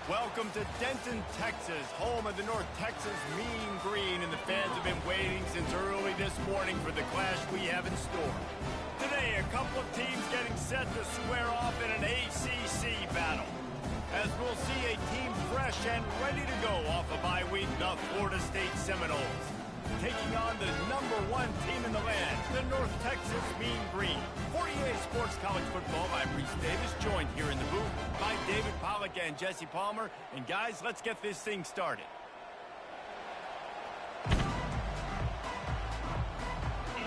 Welcome to Denton, Texas, home of the North Texas Mean Green, and the fans have been waiting since early this morning for the clash we have in store. Today, a couple of teams getting set to square off in an ACC battle. As we'll see a team fresh and ready to go off a bye week, the Florida State Seminoles, taking on the #1 team in the land, the North Texas Mean Green. 48 Sports College Football by Reese Davis, joined here in the booth by David Pollack and Jesse Palmer. And guys, let's get this thing started.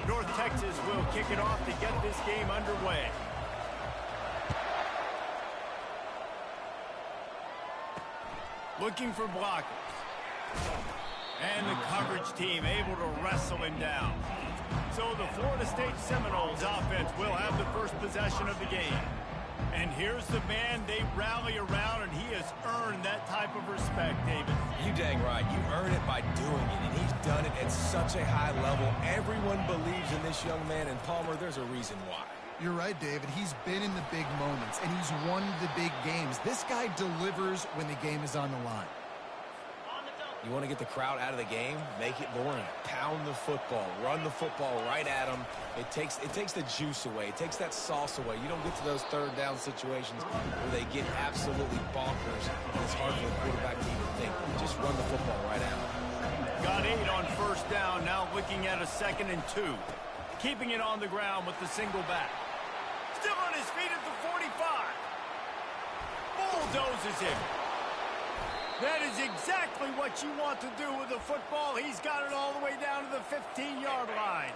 North Texas will kick it off to get this game underway. Looking for blockers. And the coverage team able to wrestle him down. So the Florida State Seminoles offense will have the first possession of the game. And here's the man they rally around, and he has earned that type of respect, David. You dang right. You earn it by doing it, and he's done it at such a high level. Everyone believes in this young man, and Palmer, there's a reason why. You're right, David. He's been in the big moments, and he's won the big games. This guy delivers when the game is on the line. You want to get the crowd out of the game? Make it boring. Pound the football. Run the football right at them. It takes the juice away. It takes that sauce away. You don't get to those third down situations where they get absolutely bonkers, and it's hard for the quarterback to even think. Just run the football right at them. Got 8 on first down. Now looking at a 2nd and 2. Keeping it on the ground with the single back. Still on his feet at the 45. Bulldozes him. That is exactly what you want to do with the football. He's got it all the way down to the 15-yard line.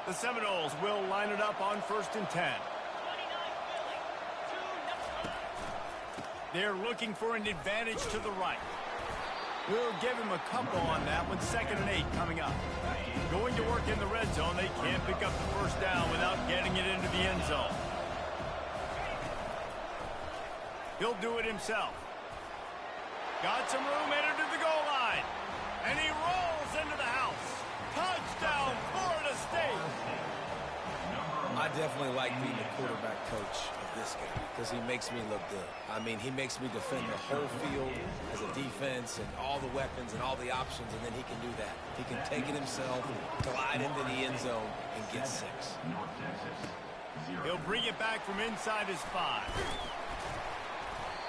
The Seminoles will line it up on 1st and 10. They're looking for an advantage to the right. We'll give him a couple on that one. 2nd and 8 coming up. Going to work in the red zone. They can't pick up the first down without getting it into the end zone. He'll do it himself. Got some room, entered to the goal line. And he rolls into the house. Touchdown, Florida State. I definitely like being the quarterback coach of this game because he makes me look good. I mean, he makes me defend the whole field as a defense and all the weapons and all the options, and then he can do that. He can take it himself, glide into the end zone, and get 6. He'll bring it back from inside his 5.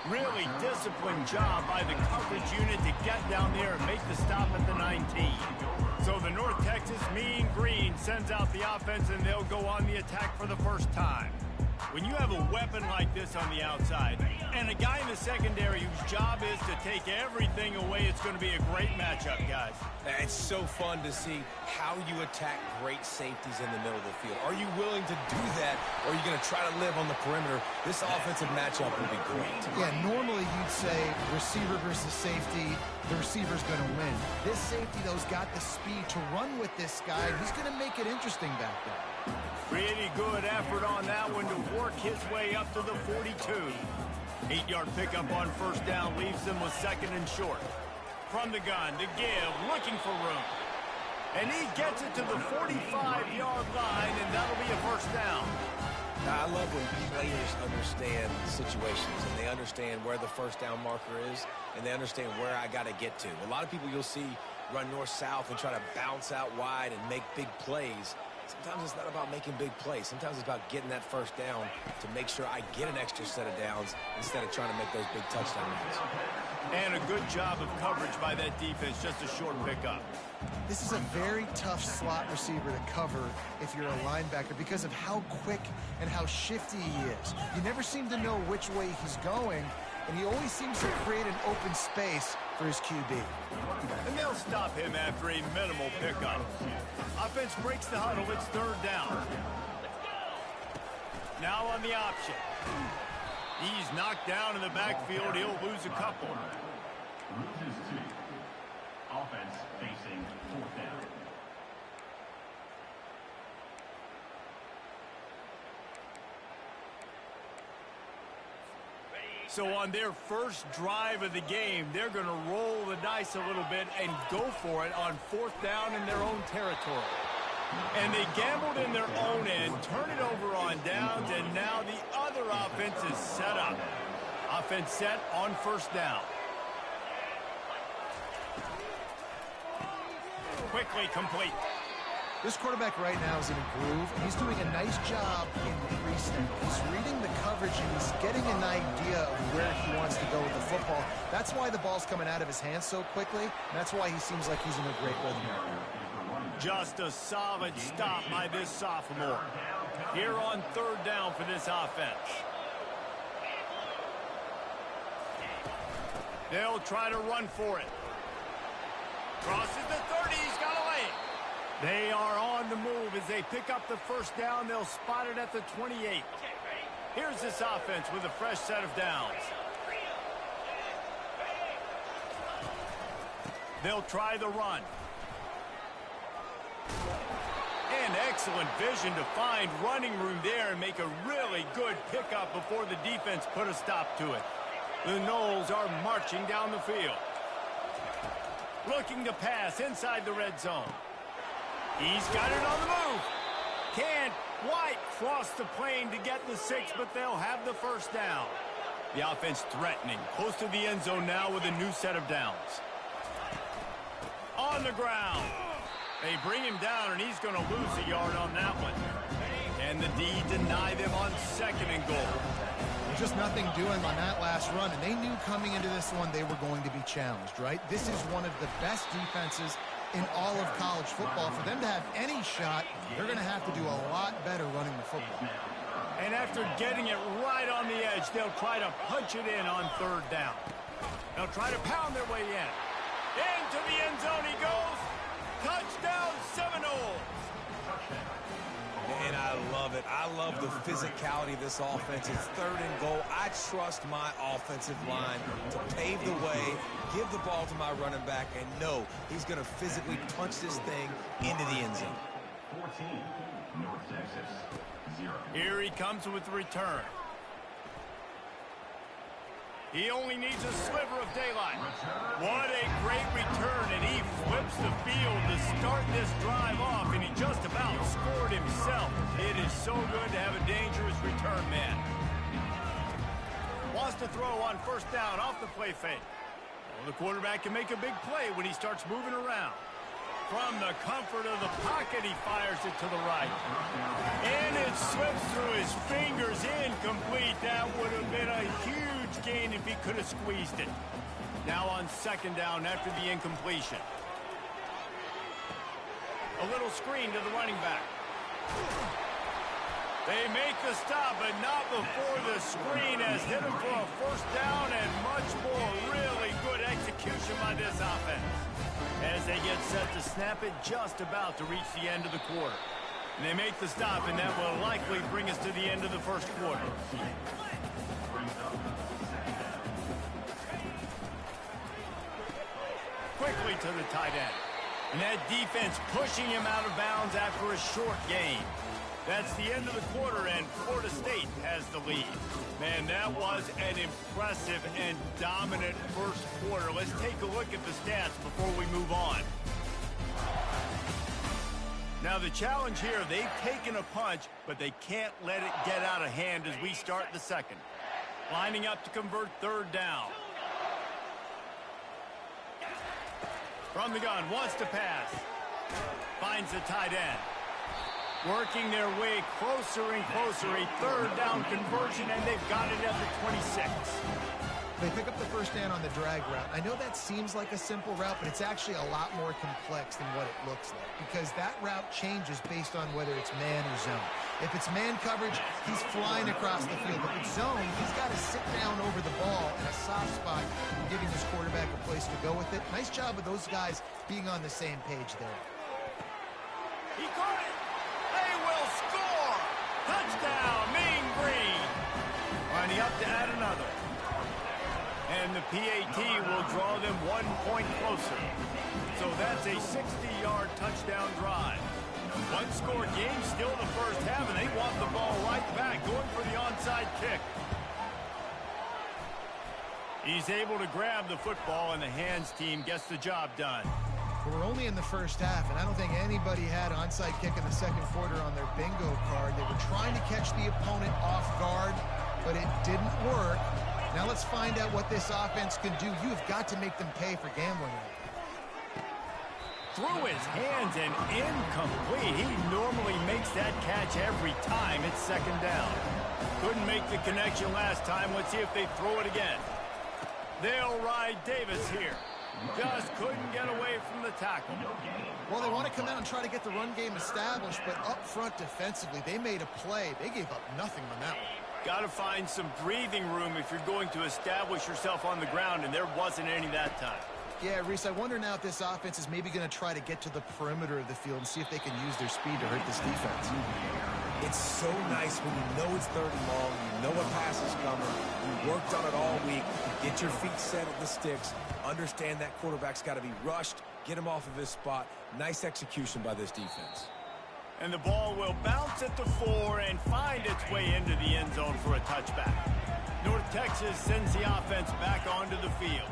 Really disciplined job by the coverage unit to get down there and make the stop at the 19. So the North Texas Mean Green sends out the offense, and they'll go on the attack for the first time. When you have a weapon like this on the outside and a guy in the secondary whose job is to take everything away, it's going to be a great matchup, guys. It's so fun to see how you attack great safeties in the middle of the field. Are you willing to do that, or are you going to try to live on the perimeter? This offensive matchup will be great. Yeah, normally you'd say receiver versus safety, the receiver's going to win. This safety, though, has got the speed to run with this guy. He's going to make it interesting back there. Pretty good effort on that one to work his way up to the 42. 8-yard pickup on first down leaves them with 2nd and short. From the gun, to give, looking for room. And he gets it to the 45-yard line, and that'll be a first down. Now, I love when players understand situations, and they understand where the first down marker is, and they understand where I got to get to. A lot of people you'll see run north-south and try to bounce out wide and make big plays. Sometimes it's not about making big plays. Sometimes it's about getting that first down to make sure I get an extra set of downs instead of trying to make those big touchdown runs. And a good job of coverage by that defense, just a short pickup. This is a very tough slot receiver to cover if you're a linebacker because of how quick and how shifty he is. You never seem to know which way he's going, and he always seems to create an open space for his QB. And they'll stop him after a minimal pickup. Offense breaks the huddle. It's 3rd down. Now on the option. He's knocked down in the backfield. He'll lose a couple. Loses 2. Offense facing 4th down. So on their first drive of the game, they're going to roll the dice a little bit and go for it on 4th down in their own territory. And they gambled in their own end, turn it over on downs, and now the other offense is set up. Offense set on 1st down. quickly complete. This quarterback right now is in a groove, and he's doing a nice job in the pre-snap. He's reading the coverage, and he's getting an idea of where he wants to go with the football. That's why the ball's coming out of his hands so quickly, and that's why he seems like he's in a great rhythm. Just a solid stop by this sophomore. Here on third down for this offense. They'll try to run for it. Crosses the 30, he's got away. They are on the move as they pick up the first down. They'll spot it at the 28. Here's this offense with a fresh set of downs. They'll try the run. And excellent vision to find running room there and make a really good pickup before the defense put a stop to it. The Noles are marching down the field. Looking to pass inside the red zone. He's got it on the move. Can't quite cross the plane to get the 6, but they'll have the first down. The offense threatening, close to the end zone now with a new set of downs. On the ground. They bring him down, and he's going to lose a yard on that one. And the D deny them on 2nd and goal. Just nothing doing on that last run, and they knew coming into this one they were going to be challenged, right? This is one of the best defenses in all of college football. For them to have any shot, they're going to have to do a lot better running the football. And after getting it right on the edge, they'll try to punch it in on third down. They'll try to pound their way in. Into the end zone he goes. Touchdown, Seminoles. And I love it. I love the physicality of this offense. It's 3rd and goal. I trust my offensive line to pave the way, give the ball to my running back, and know he's going to physically punch this thing into the end zone. 14, North Texas, 0. Here he comes with the return. He only needs a sliver of daylight. What a great return, and he flips the field to start this drive off, and he just about scored himself. It is so good to have a dangerous return man. Wants to throw on first down off the play fake. Well, the quarterback can make a big play when he starts moving around. From the comfort of the pocket, he fires it to the right. And it slips through his fingers, incomplete. That would have been a huge gain if he could have squeezed it. Now on 2nd down after the incompletion. A little screen to the running back. They make the stop, but not before the screen has hit him for a first down, and much more really good execution by this offense. As they get set to snap it, just about to reach the end of the quarter. And they make the stop, and that will likely bring us to the end of the first quarter. Quickly to the tight end. And that defense pushing him out of bounds after a short gain. That's the end of the quarter, and Florida State has the lead. Man, that was an impressive and dominant first quarter. Let's take a look at the stats before we move on. Now, the challenge here, they've taken a punch, but they can't let it get out of hand as we start the second. Lining up to convert third down. From the gun, wants to pass. Finds the tight end. Working their way closer and closer. A third down conversion, and they've got it at the 26. They pick up the first down on the drag route. I know that seems like a simple route, but it's actually a lot more complex than what it looks like, because that route changes based on whether it's man or zone. If it's man coverage, he's flying across the field. If it's zone, he's got to sit down over the ball in a soft spot, giving his quarterback a place to go with it. Nice job of those guys being on the same page there. He caught it. They will score. Touchdown, Mean Green. Winding up to add another. And the PAT will draw them 1 point closer. So that's a 60-yard touchdown drive. One-score game, still the first half, and they want the ball right back, going for the onside kick. He's able to grab the football, and the hands team gets the job done. We're only in the first half, and I don't think anybody had onside kick in the second quarter on their bingo card. They were trying to catch the opponent off guard, but it didn't work. Now let's find out what this offense can do. You've got to make them pay for gambling. through his hands and incomplete. He normally makes that catch every time it's second down. Couldn't make the connection last time. Let's see if they throw it again. They'll ride Davis here. Just couldn't get away from the tackle. Well, they want to come out and try to get the run game established, but up front defensively, they made a play. They gave up nothing on that one. Got to find some breathing room if you're going to establish yourself on the ground, and there wasn't any that time. Yeah, Reese, I wonder now if this offense is maybe going to try to get to the perimeter of the field and see if they can use their speed to hurt this defense. It's so nice when you know it's third and long, you know a pass is coming, you worked on it all week, get your feet set at the sticks, understand that quarterback's got to be rushed, get him off of his spot. Nice execution by this defense. And the ball will bounce at the 4 and find its way into the end zone for a touchback. North Texas sends the offense back onto the field.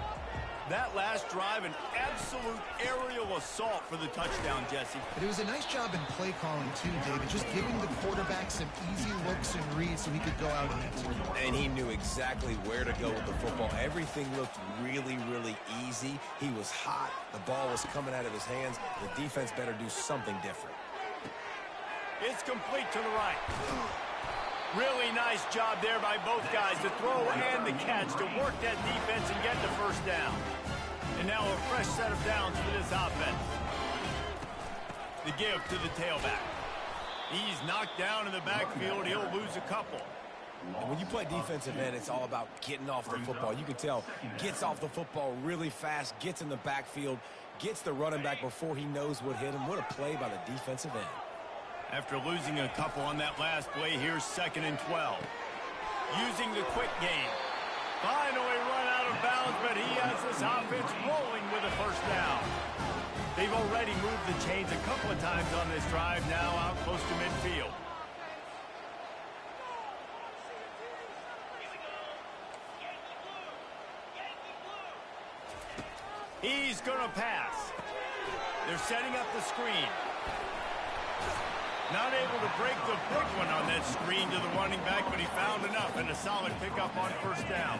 That last drive, an absolute aerial assault for the touchdown, Jesse. But it was a nice job in play calling, too, David. Just giving the quarterback some easy looks and reads so he could go out and hit. And he knew exactly where to go with the football. Everything looked really, really easy. He was hot. The ball was coming out of his hands. The defense better do something different. It's complete to the right. Really nice job there by both guys, the throw and the catch, to work that defense and get the first down. And now a fresh set of downs for this offense. The give to the tailback. He's knocked down in the backfield. He'll lose a couple. And when you play defensive end, it's all about getting off the football. You can tell, gets off the football really fast, gets in the backfield, gets the running back before he knows what hit him. What a play by the defensive end. After losing a couple on that last play, here's 2nd and 12. Using the quick game. Finally run out of bounds, but he has this offense rolling with a first down. They've already moved the chains a couple of times on this drive, now out close to midfield. He's going to pass. They're setting up the screen. Not able to break the big one on that screen to the running back, but he found enough and a solid pickup on first down.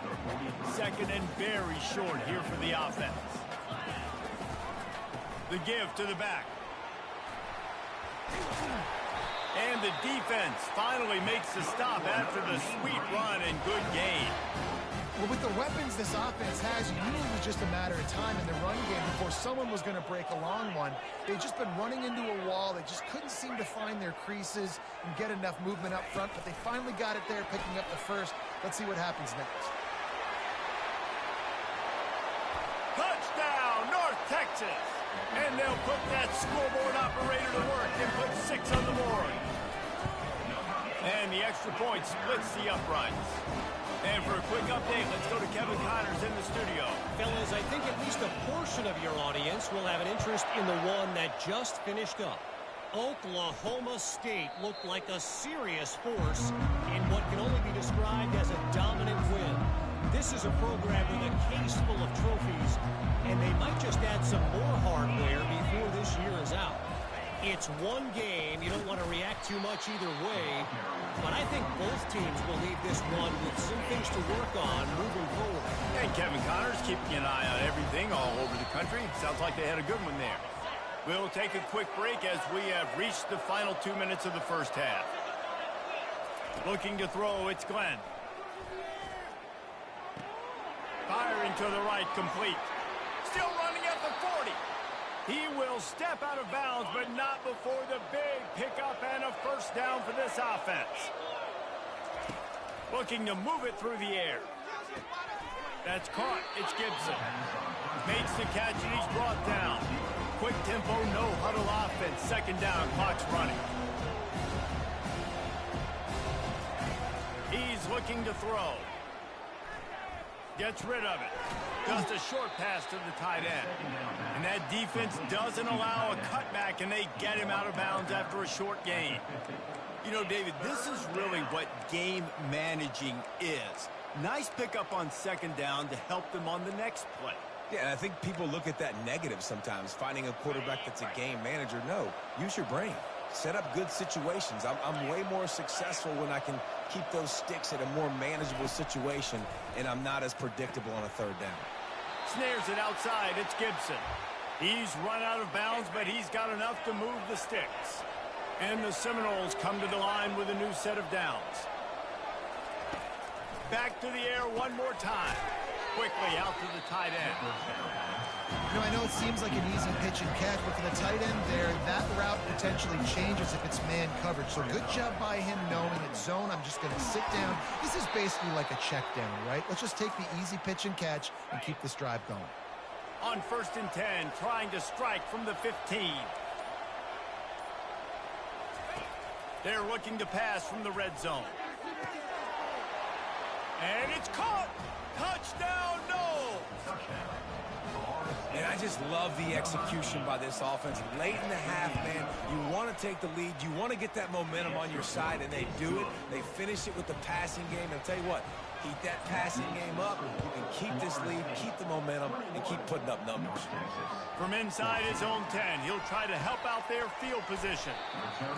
2nd and very short here for the offense. The give to the back. And the defense finally makes the stop after the sweet run and good gain. Well, with the weapons this offense has, you knew it was just a matter of time in the run game before someone was going to break a long one. They've just been running into a wall. They just couldn't seem to find their creases and get enough movement up front, but they finally got it there, picking up the first. Let's see what happens next. Touchdown, North Texas! And they'll put that scoreboard operator to work and put 6 on the board. And the extra point splits the uprights. And for a quick update, let's go to Kevin Connors in the studio. Fellas, I think at least a portion of your audience will have an interest in the one that just finished up. Oklahoma State looked like a serious force in what can only be described as a dominant win. This is a program with a case full of trophies, and they might just add some more hardware before this year is out. It's one game. You don't want to react too much either way, but I think both teams will leave this one with some things to work on moving forward. And Kevin Connors keeping an eye on everything all over the country. Sounds like they had a good one there. We'll take a quick break as we have reached the final 2 minutes of the first half. Looking to throw, it's Glenn. Firing to the right, complete. Still running at the 40. He will step out of bounds, but not before the big pickup and a first down for this offense. Looking to move it through the air. That's caught. It's Gibson. Makes the catch, and he's brought down. Quick tempo, no huddle offense. 2nd down, clock's running. He's looking to throw. Gets rid of it. Just a short pass to the tight end. And that defense doesn't allow a cutback, and they get him out of bounds after a short gain. You know, David, this is really what game managing is. Nice pickup on 2nd down to help them on the next play. Yeah, and I think people look at that negative sometimes, finding a quarterback that's a game manager. No, use your brain. Set up good situations. I'm way more successful when I can keep those sticks at a more manageable situation, and I'm not as predictable on a 3rd down. Snares it outside. It's Gibson. He's run out of bounds, but he's got enough to move the sticks. And the Seminoles come to the line with a new set of downs. Back to the air one more time. Quickly out to the tight end. You know, I know it seems like an easy pitch and catch, but for the tight end there, that route potentially changes if it's man coverage. So good job by him knowing it's zone. I'm just going to sit down. This is basically like a check down, right? Let's just take the easy pitch and catch and keep this drive going. On 1st and 10, trying to strike from the 15. They're looking to pass from the red zone. And it's caught. Touchdown, no. And I just love the execution by this offense. Late in the half, man, you want to take the lead. You want to get that momentum on your side, and they do it. They finish it with the passing game. And I'll tell you what, keep that passing game up. You can keep this lead, keep the momentum, and keep putting up numbers. From inside his own 10, he'll try to help out their field position.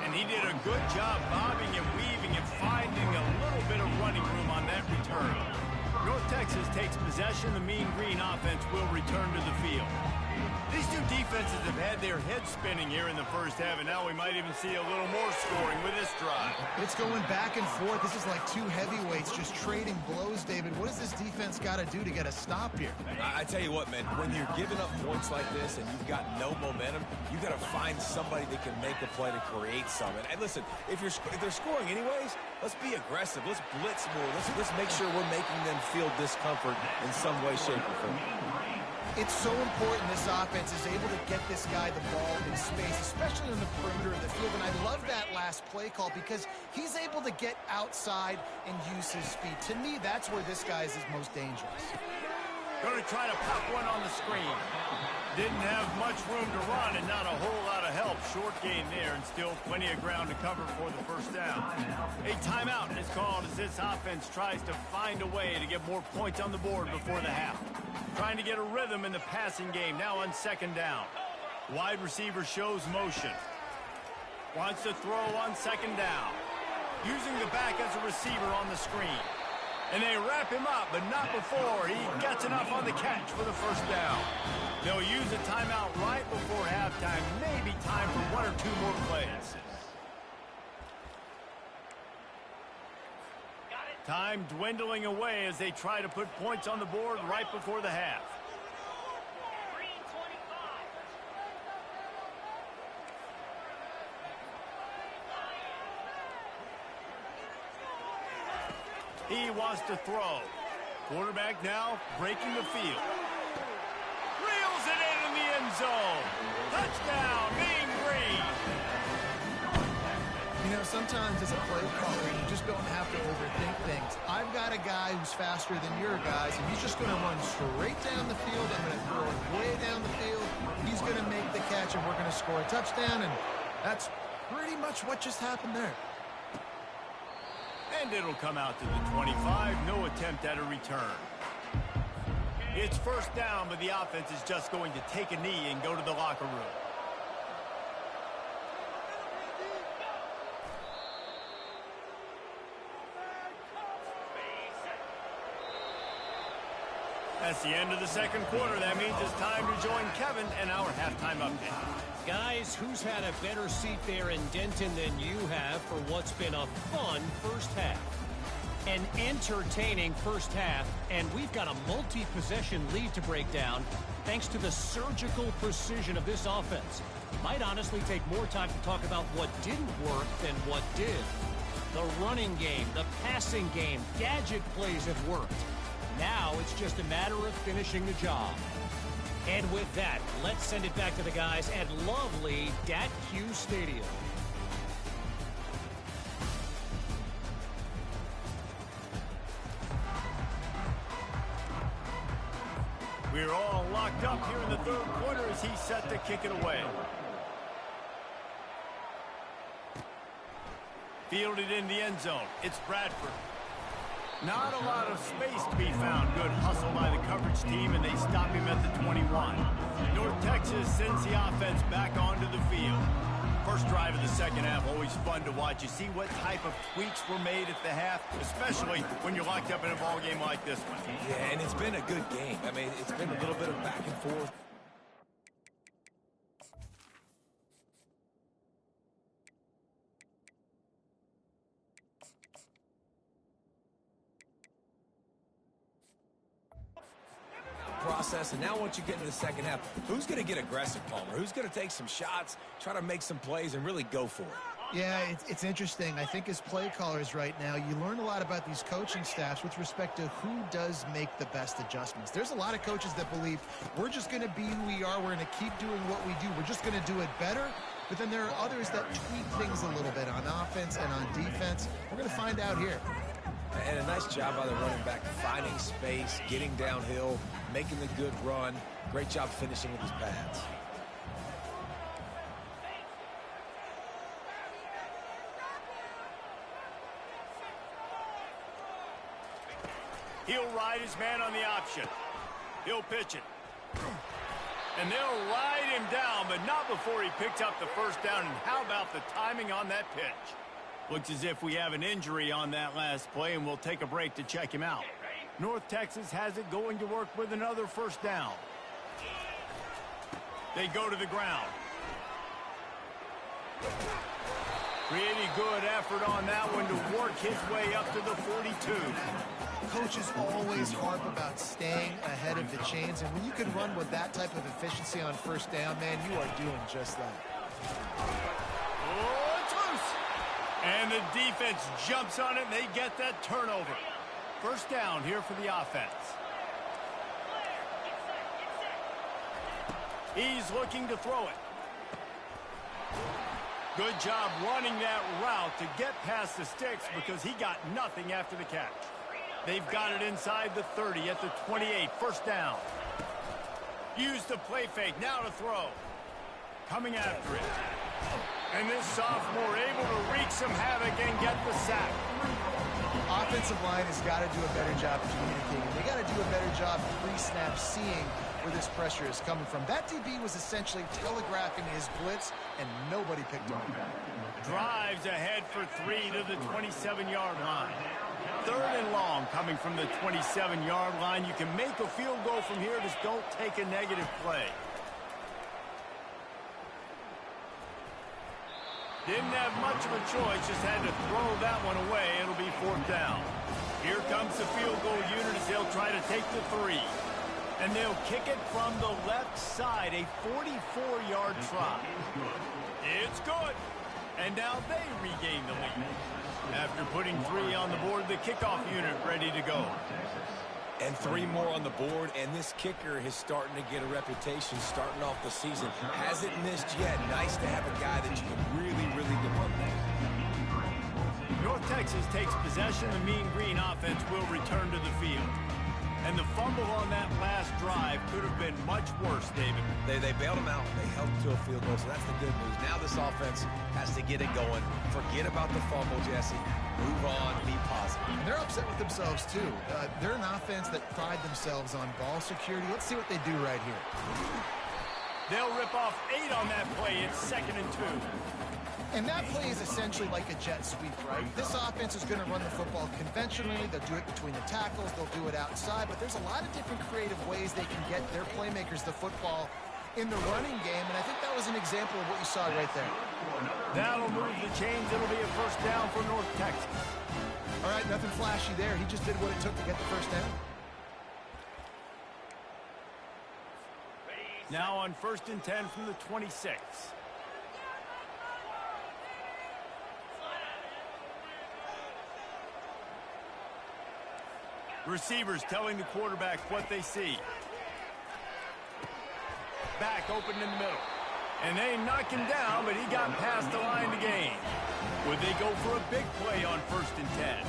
And he did a good job bobbing and weaving and finding a little bit of running room on that return. North Texas takes possession. The Mean Green offense will return to the field. These two defenses have had their heads spinning here in the first half, and now we might even see a little more scoring with this drive. It's going back and forth. This is like two heavyweights just trading blows, David. What does this defense got to do to get a stop here? I tell you what, man, when you're giving up points like this and you've got no momentum, you got to find somebody that can make a play to create something. And listen, if they're scoring anyways, let's be aggressive. Let's blitz more. Let's make sure we're making them feel discomfort in some way, shape, or form. It's so important this offense is able to get this guy the ball in space, especially on the perimeter of the field. And I love that last play call because he's able to get outside and use his speed. To me, that's where this guy is his most dangerous. Going to try to pop one on the screen. Didn't have much room to run and not a whole lot of help. Short gain there and still plenty of ground to cover for the first down. A timeout is called as this offense tries to find a way to get more points on the board before the half. Trying to get a rhythm in the passing game now on 2nd down. Wide receiver shows motion. Wants to throw on 2nd down. Using the back as a receiver on the screen. And they wrap him up, but not before he gets enough on the catch for the first down. They'll use a timeout right before halftime. Maybe time for one or two more plays. Time dwindling away as they try to put points on the board right before the half. He wants to throw. Quarterback now breaking the field. Reels it in the end zone. Touchdown, Mean Green. You know, sometimes as a play caller, you just don't have to overthink things. I've got a guy who's faster than your guys, and he's just going to run straight down the field. I'm going to throw it way down the field. He's going to make the catch, and we're going to score a touchdown, and that's pretty much what just happened there. And it'll come out to the 25. No attempt at a return. It's first down, but the offense is just going to take a knee and go to the locker room. That's the end of the second quarter. That means it's time to join Kevin and our halftime update. Guys, who's had a better seat there in Denton than you have for what's been a fun first half? An entertaining first half, and we've got a multi-possession lead to break down thanks to the surgical precision of this offense. Might honestly take more time to talk about what didn't work than what did. The running game, the passing game, gadget plays have worked. Now it's just a matter of finishing the job. And with that, let's send it back to the guys at lovely Dat-Q Stadium. We're all locked up here in the third quarter as he's set to kick it away. Fielded in the end zone. It's Bradford. Not a lot of space to be found. Good hustle by the coverage team, and they stop him at the 21. North Texas sends the offense back onto the field. First drive of the second half, always fun to watch. You see what type of tweaks were made at the half, especially when you're locked up in a ball game like this one. Yeah, and it's been a good game. I mean, it's been a little bit of back and forth. process, and now once you get into the second half, who's going to get aggressive, Palmer? Who's going to take some shots, try to make some plays, and really go for it? Yeah, it's interesting. I think as play callers right now, you learn a lot about these coaching staffs with respect to who does make the best adjustments. There's a lot of coaches that believe we're just going to be who we are. We're going to keep doing what we do. We're just going to do it better. But then there are others that tweak things a little bit on offense and on defense. We're going to find out here. And a nice job by the running back, finding space, getting downhill, making the good run. Great job finishing with his pads. He'll ride his man on the option. He'll pitch it. And they'll ride him down, but not before he picks up the first down. And how about the timing on that pitch? Looks as if we have an injury on that last play, and we'll take a break to check him out. North Texas has it going to work with another first down. They go to the ground. Pretty good effort on that one to work his way up to the 42. Coaches always harp about staying ahead of the chains, and when you can run with that type of efficiency on first down, man, you are doing just that. Oh, it's loose. And the defense jumps on it, and they get that turnover. First down here for the offense. He's looking to throw it. Good job running that route to get past the sticks because he got nothing after the catch. They've got it inside the 30 at the 28. First down. Use the play fake. Now to throw. Coming after it. And this sophomore able to wreak some havoc and get the sack. Offensive line has got to do a better job communicating. They got to do a better job pre-snap seeing where this pressure is coming from. That DB was essentially telegraphing his blitz, and nobody picked him up. Drives ahead for 3 to the 27-yard line. Third and long coming from the 27-yard line. You can make a field goal from here. Just don't take a negative play. Didn't have much of a choice. Just had to throw that one away. It'll be fourth down. Here comes the field goal unit as they'll try to take the 3. And they'll kick it from the left side. A 44-yard try. It's good. And now they regain the lead. After putting 3 on the board, the kickoff unit ready to go. And 3 more on the board, and this kicker is starting to get a reputation starting off the season. Hasn't missed yet. Nice to have a guy that you can really depend on. North Texas takes possession. The Mean Green offense will return to the field. And the fumble on that last drive could have been much worse, David. They bailed him out. They held him to a field goal, so that's the good news. Now this offense has to get it going. Forget about the fumble, Jesse. Move on, be positive. And they're upset with themselves, too. They're an offense that pride themselves on ball security. Let's see what they do right here. They'll rip off 8 on that play. It's 2nd and 2. And that play is essentially like a jet sweep, right? This offense is going to run the football conventionally. They'll do it between the tackles. They'll do it outside. But there's a lot of different creative ways they can get their playmakers the football in the running game. And I think that was an example of what you saw right there. That'll move the chains. It'll be a first down for North Texas. All right, nothing flashy there. He just did what it took to get the first down. Now on 1st and 10 from the 26. Receivers telling the quarterback what they see. Back open in the middle. And they knock him down, but he got past the line to gain. Would they go for a big play on 1st and 10?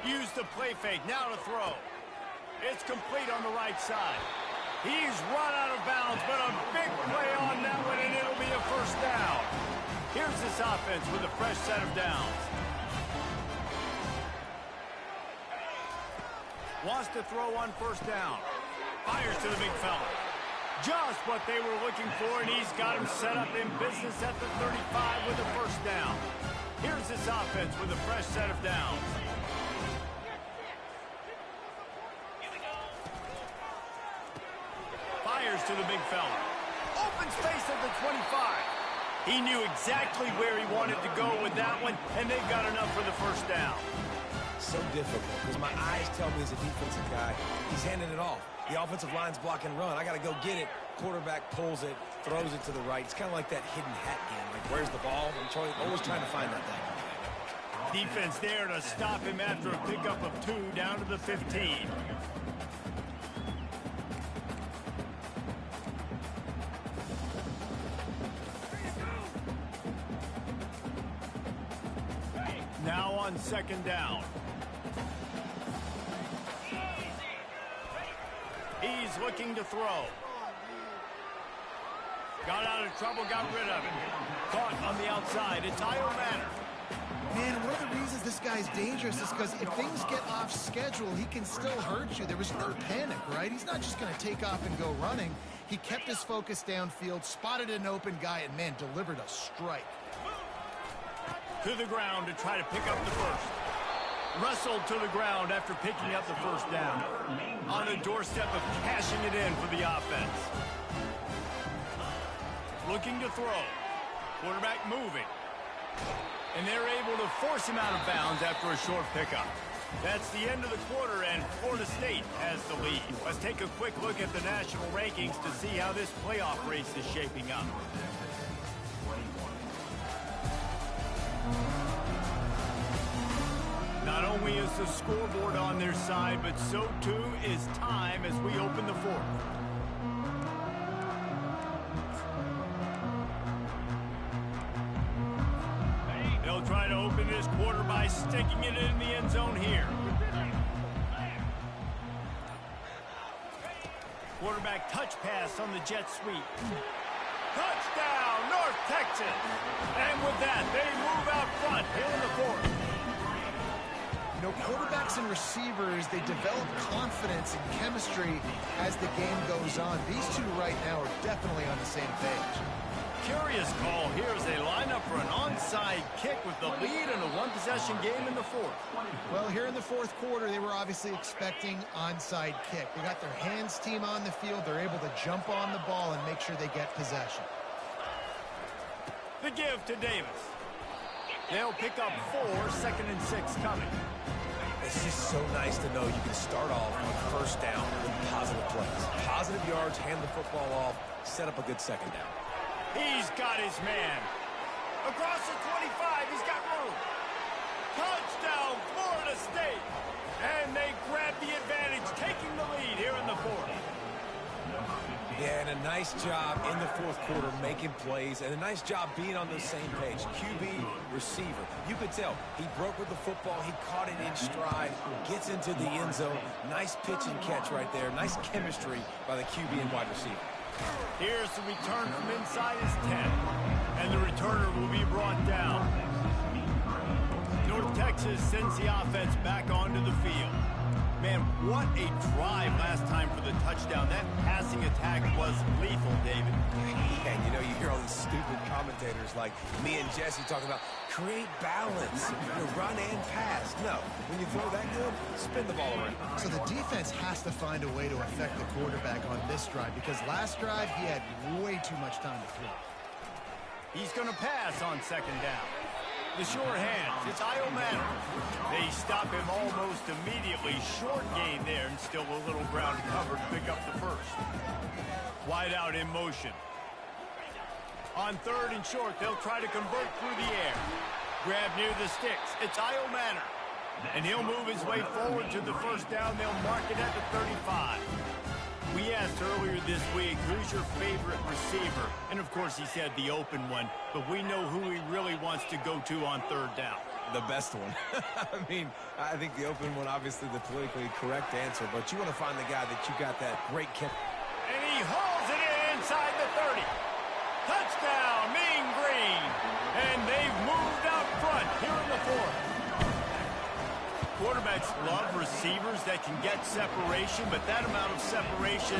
Use the play fake. Now to throw. It's complete on the right side. He's run out of bounds, but a big play on that one, and it'll be a first down. Here's this offense with a fresh set of downs. Wants to throw on 1st down. Fires to the big fella. Just what they were looking for, and he's got him set up in business at the 35 with a first down. Here's this offense with a fresh set of downs. to the big fella. Open space at the 25. He knew exactly where he wanted to go with that one, and they got enough for the first down. So difficult because my eyes tell me as a defensive guy, he's handing it off. The offensive line's block and run. I got to go get it. Quarterback pulls it, throws it to the right. It's kind of like that hidden hat game. Like, where's the ball? I'm always trying to find that thing. Defense there to stop him after a pickup of 2 down to the 15. Now on second down. He's looking to throw. Got out of trouble, got rid of it. Caught on the outside. It's Manor. Man, one of the reasons this guy's dangerous is because if things get off schedule, he can still hurt you. There was no panic, right? He's not just going to take off and go running. He kept his focus downfield, spotted an open guy, and, man, delivered a strike. To the ground to try to pick up the first. Wrestled to the ground after picking up the first down. On the doorstep of cashing it in for the offense. Looking to throw. Quarterback moving. And they're able to force him out of bounds after a short pickup. That's the end of the quarter, and Florida State has the lead. Let's take a quick look at the national rankings to see how this playoff race is shaping up. Not only is the scoreboard on their side, but so too is time as we open the fourth. They'll try to open this quarter by sticking it in the end zone here. Quarterback touch pass on the jet sweep. Touchdown, North Texas! And with that, they move out front here in the fourth. You know, quarterbacks and receivers, they develop confidence and chemistry as the game goes on. These two right now are definitely on the same page. Curious call here as they line up for an onside kick with the lead in a one-possession game in the fourth. Well, here in the fourth quarter, they were obviously expecting onside kick. They got their hands team on the field. They're able to jump on the ball and make sure they get possession. The give to Davis. They'll pick up 4, 2nd and 6 coming. It's just so nice to know you can start off with first down with positive plays. Positive yards, hand the football off, set up a good second down. He's got his man. Across the 25, he's got room. Touchdown, Florida State. And they grab the advantage, taking the lead here in the fourth. Yeah, and a nice job in the fourth quarter making plays, and a nice job being on the same page. QB, receiver. You could tell he broke with the football. He caught it in stride, gets into the end zone. Nice pitch and catch right there. Nice chemistry by the QB and wide receiver. Here's the return from inside his 10. And the returner will be brought down. North Texas sends the offense back onto the field. Man, what a drive last time for the touchdown. That passing attack was lethal, David. And you know, you hear all these stupid commentators like me and Jesse talking about create balance, run and pass. No, when you throw that good, spin the ball around. So the defense has to find a way to affect the quarterback on this drive because last drive he had way too much time to throw. He's going to pass on second down. The short hands, it's Manor. They stop him almost immediately. Short gain there and still a little ground cover to pick up the first. Wide out in motion. On 3rd and short, they'll try to convert through the air. Grab near the sticks. It's Manor. And he'll move his way forward to the first down. They'll mark it at the 35. We asked earlier this week, who's your favorite receiver? And, of course, he said the open one. But we know who he really wants to go to on 3rd down. The best one. I mean, I think the open one, obviously the politically correct answer. But you want to find the guy that you got that great kick. And he hauls it in inside the 30. Touchdown, Mean Green. And they've moved out front here in the fourth. Quarterbacks love receivers that can get separation, but that amount of separation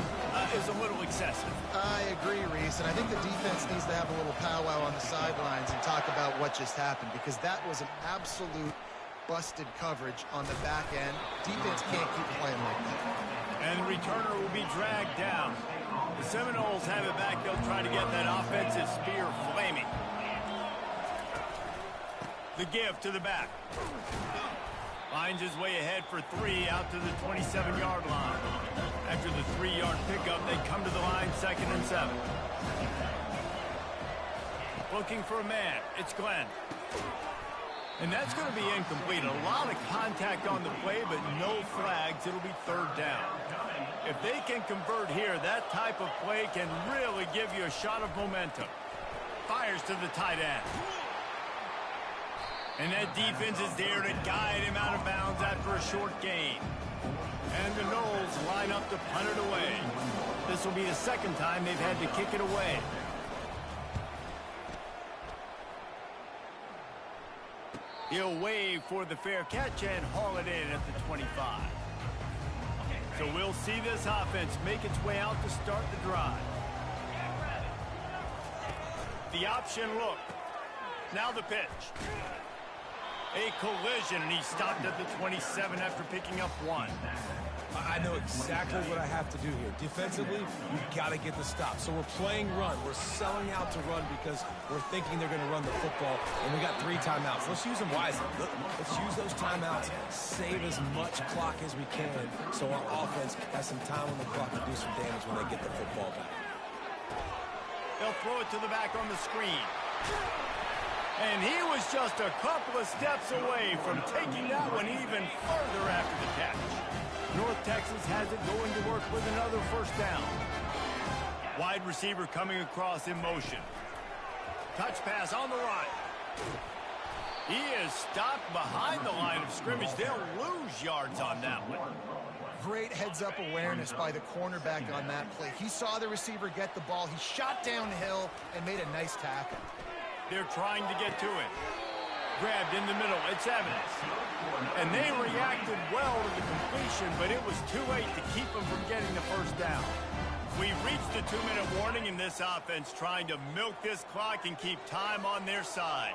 is a little excessive. I agree, Reese, and I think the defense needs to have a little powwow on the sidelines and talk about what just happened because that was an absolute busted coverage on the back end. Defense can't keep playing like that. And the returner will be dragged down. The Seminoles have it back. They'll try to get that offensive spear flaming. The give to the back. Finds his way ahead for three out to the 27-yard line. After the 3-yard pickup, they come to the line 2nd and 7. Looking for a man. It's Glenn. And that's going to be incomplete. A lot of contact on the play, but no flags. It'll be 3rd down. If they can convert here, that type of play can really give you a shot of momentum. Fires to the tight end. And that defense is there to guide him out of bounds after a short gain. And the Noles line up to punt it away. This will be the 2nd time they've had to kick it away. He'll wave for the fair catch and haul it in at the 25. So we'll see this offense make its way out to start the drive. The option look. Now the pitch. A collision, and he stopped at the 27 after picking up 1. I know exactly what I have to do here. Defensively, we've got to get the stop. So we're playing run. We're selling out to run because we're thinking they're going to run the football, and we got 3 timeouts. Let's use them wisely. Let's use those timeouts, save as much clock as we can so our offense has some time on the clock to do some damage when they get the football back. They'll throw it to the back on the screen. And he was just a couple of steps away from taking that one even further after the catch. North Texas has it going to work with another 1st down. Wide receiver coming across in motion. Touch pass on the right. He is stopped behind the line of scrimmage. They'll lose yards on that one. Great heads-up awareness by the cornerback on that play. He saw the receiver get the ball. He shot downhill and made a nice tackle. They're trying to get to it. Grabbed in the middle. It's Evans. And they reacted well to the completion, but it was too late to keep them from getting the 1st down. We've reached the 2-minute warning in this offense, trying to milk this clock and keep time on their side.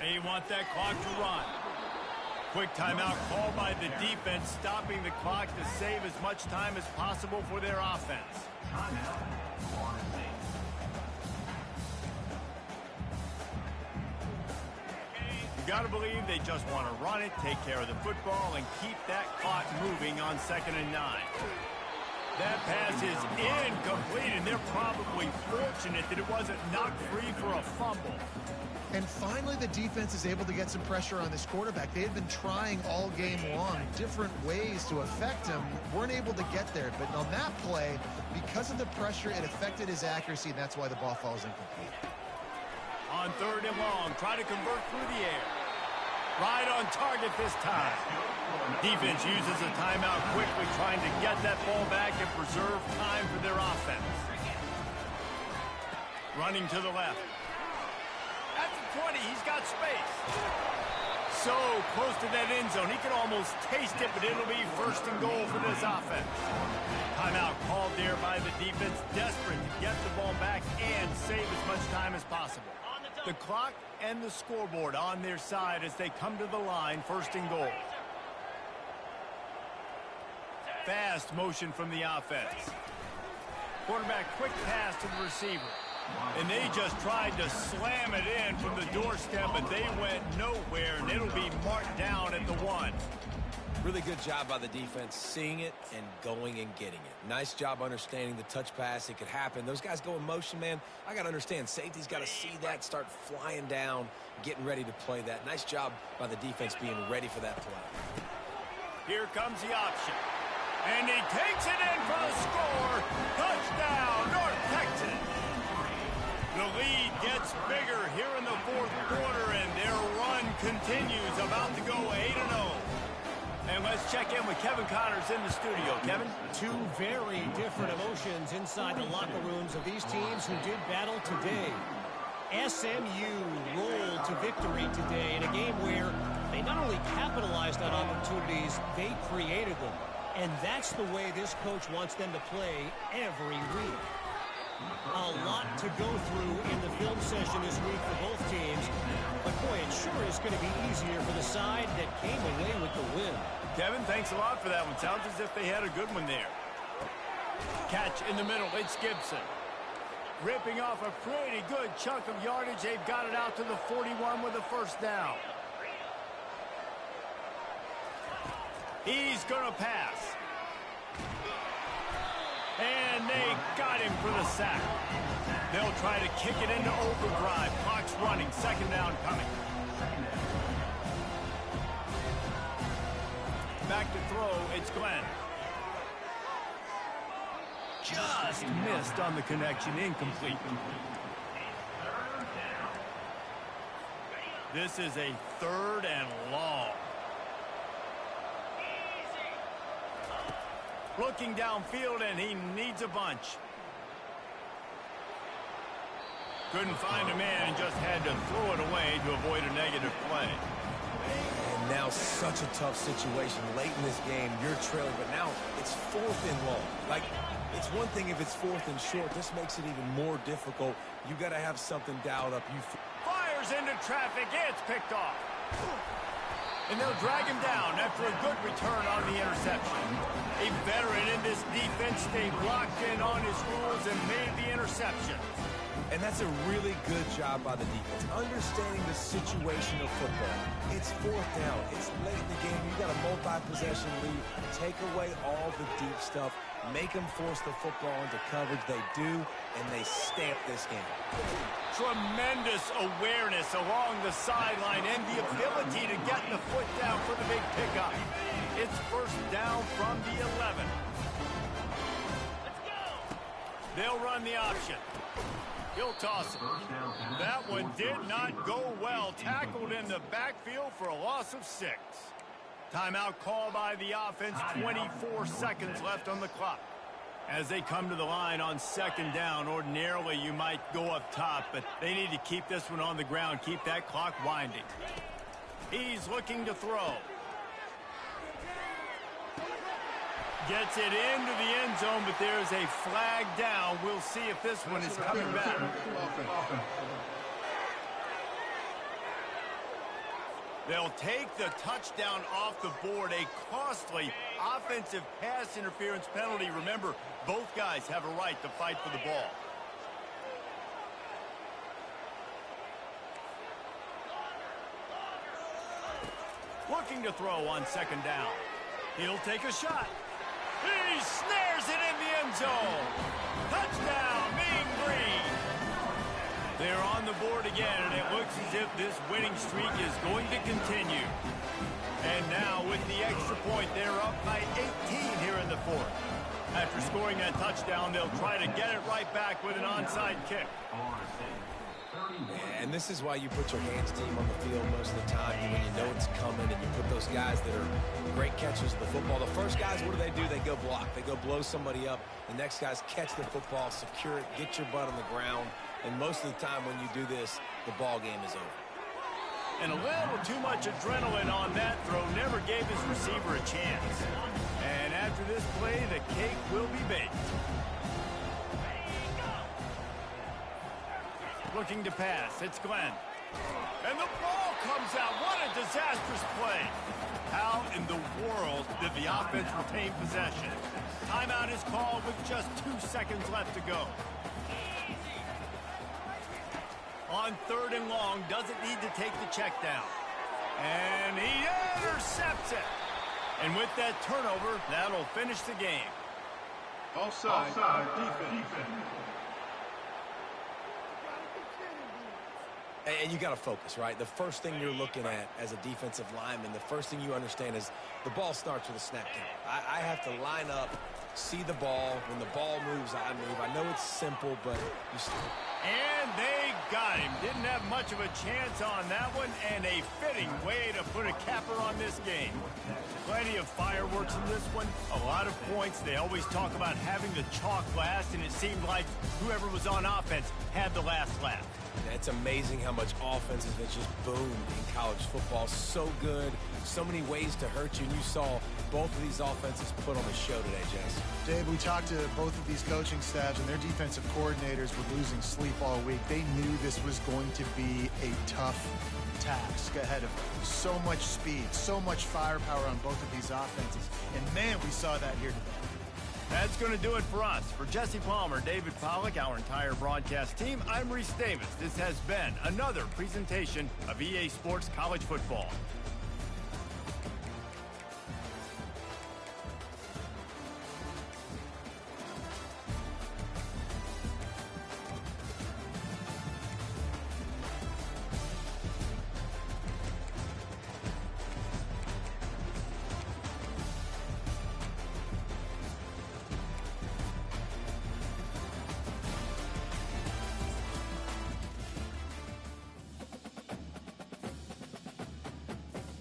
They want that clock to run. Quick timeout called by the defense, stopping the clock to save as much time as possible for their offense. You got to believe they just want to run it, take care of the football, and keep that clock moving on 2nd and 9. That pass is incomplete, and they're probably fortunate that it wasn't knocked free for a fumble. And finally, the defense is able to get some pressure on this quarterback. They had been trying all game long different ways to affect him. Weren't able to get there. But on that play, because of the pressure, it affected his accuracy, and that's why the ball falls incomplete. On 3rd and long, try to convert through the air. Right on target this time. Defense uses a timeout quickly, trying to get that ball back and preserve time for their offense. Running to the left. At the 20, he's got space. So close to that end zone. He can almost taste it, but it'll be 1st and goal for this offense. Timeout called there by the defense, desperate to get the ball back and save as much time as possible. The clock and the scoreboard on their side as they come to the line, 1st and goal. Fast motion from the offense. Quarterback quick pass to the receiver. And they just tried to slam it in from the doorstep, but they went nowhere, and it'll be marked down at the 1. Really good job by the defense, seeing it and going and getting it. Nice job understanding the touch pass. It could happen. Those guys go in motion, man. I got to understand, safety's got to see that, start flying down, getting ready to play that. Nice job by the defense being ready for that play. Here comes the option. And he takes it in for the score. Touchdown, North Texas. The lead gets bigger here in the 4th quarter, and their run continues, about to go 8-0. And let's check in with Kevin Connors in the studio. Kevin? 2 very different emotions inside the locker rooms of these teams who did battle today. SMU rolled to victory today in a game where they not only capitalized on opportunities, they created them. And that's the way this coach wants them to play every week. A lot to go through in the film session this week for both teams. But, boy, it sure is going to be easier for the side that came away with the win. Kevin, thanks a lot for that one. Sounds as if they had a good one there. Catch in the middle. It's Gibson. Ripping off a pretty good chunk of yardage. They've got it out to the 41 with a first down. He's going to pass. And they got him for the sack. They'll try to kick it into overdrive. Clock's running. Second down coming. Back to throw. It's Glenn. Just missed on the connection. Incomplete. This is a third and long. Looking downfield, and he needs a bunch. Couldn't find a man and just had to throw it away to avoid a negative play. And now such a tough situation. Late in this game, you're trailing, but now it's fourth and long. Like, it's one thing if it's fourth and short. This makes it even more difficult. You got to have something dialed up. Fires into traffic. It's picked off. And they'll drag him down after a good return on the interception. A veteran in this defense stayed locked in on his rules and made the interception. And that's a really good job by the defense, understanding the situation of football. It's fourth down. It's late in the game. You got a multi-possession lead. Take away all the deep stuff. Make them force the football into coverage. They do, and they stamp this game. Tremendous awareness along the sideline and the ability to get the foot down for the big pickup. It's first down from the 11. Let's go. They'll run the option. He'll toss it. That one did not go well. Tackled in the backfield for a loss of 6. Timeout called by the offense. 24 seconds left on the clock. As they come to the line on second down, ordinarily you might go up top, but they need to keep this one on the ground, keep that clock winding. He's looking to throw. Gets it into the end zone, but there's a flag down. We'll see if this one is coming back. They'll take the touchdown off the board. A costly offensive pass interference penalty. Remember, both guys have a right to fight for the ball. Looking to throw on second down. He'll take a shot. He snares it in the end zone. Touchdown, Mean Green. They're on the board again, and it looks as if this winning streak is going to continue. And now, with the extra point, they're up by 18 here in the fourth. After scoring that touchdown, they'll try to get it right back with an onside kick. And this is why you put your hands team on the field most of the time when you know it's coming, and you put those guys that are great catchers of the football. The first guys, what do? They go block. They go blow somebody up. The next guys catch the football, secure it, get your butt on the ground. And most of the time when you do this, the ball game is over. And a little too much adrenaline on that throw never gave his receiver a chance. And after this play, the cake will be baked. Looking to pass. It's Glenn. And the ball comes out. What a disastrous play. How in the world did the offense retain possession? Timeout is called with just 2 seconds left to go. On third and long, doesn't need to take the check down. And he intercepts it. And with that turnover, that'll finish the game. Offside. Defense. And you got to focus, right? The first thing you're looking at as a defensive lineman, the first thing you understand is the ball starts with a snap count. I have to line up, see the ball. When the ball moves, I move. I know it's simple, but you still... And they got him. Didn't have much of a chance on that one, and a fitting way to put a capper on this game. Plenty of fireworks in this one, a lot of points. They always talk about having the chalk last, and it seemed like whoever was on offense had the last laugh. It's amazing how much offenses that just boomed in college football. So good, so many ways to hurt you, and you saw both of these offenses put on the show today, Jess. Dave, we talked to both of these coaching staffs, and their defensive coordinators were losing sleep all week. They knew this was going to be a tough task ahead of them. So much speed, so much firepower on both of these offenses. And, man, we saw that here today. That's going to do it for us. For Jesse Palmer, David Pollack, our entire broadcast team, I'm Reese Davis. This has been another presentation of EA Sports College Football.